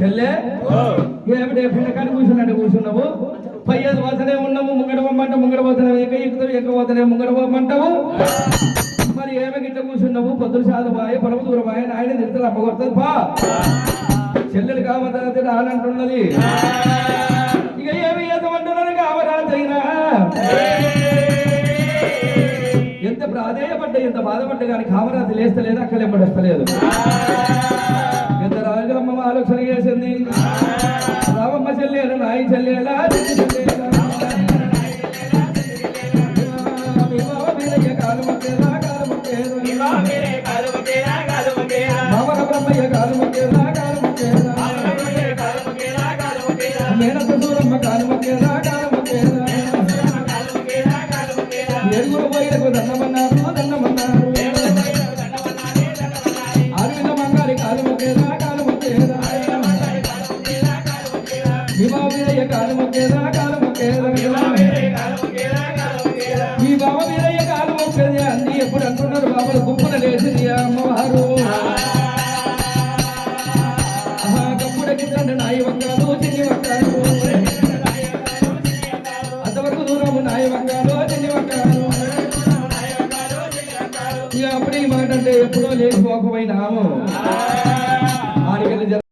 చెల్లె ఏమిటే పిల్లకాడ కూర్చున్నావు పయ్యేది పోతనే ఉన్నాము ముంగడ పోమంట ముంగడ పోతనే ఎక్కుతావు ఎక్క పోతనే ముంగడ పోమంటావు మరి ఏమి గిట్ట కూర్చున్నావు పొద్దులు సాదు బాయ్ పొలము దూరం బాయ్ ఆయన నిద్రలు అమ్మగొడుతుంది పా చెల్లెలు కావద్దని రానంటున్నది ఇక ఏమి ఏదమంటున్నారు కావరాదైనా ఎంత ప్రాధేయపడ్డా ఎంత బాధపడ్డా కానీ కామరాజు లేస్తలేదు అక్కలెంబడి వస్తలేదు ఎంత రాజమ్మ ఆలోచన చేసింది రామమ్మ చెల్లెలు నాయి చెల్లెలా మామర బ్రహ్మయ్య కాలు మొక్కేదా కాలు మొక్కేదా మేనత్త సూరమ్మ కాలు మొక్కేదా కాలు మొక్కేదా ఎరుగురు పోయిలకు దండమన్నారు దండమన్నారు అరవింద మంగారి కాలు మొక్కేదా కాలు మొక్కేదా విమా వీరయ్య కాలు మొక్కేదా కాలు మొక్కేదా ఈ బావ వీరయ్య కాలు మొక్కేది అన్ని ఎప్పుడు అంటున్నారు బాబులు గుంపున లేచింది అమ్మవారు గప్పుడెక్కిందండి నాయి వంకాలు చిన్ని వంకాలు అంతవరకు దూరము నాయి వంకాలు చిన్ని వంకాలు ఇక అప్పుడు ఈ మాట అంటే ఎప్పుడో లేచిపోకపోయినాము ఆడికెళ్ళి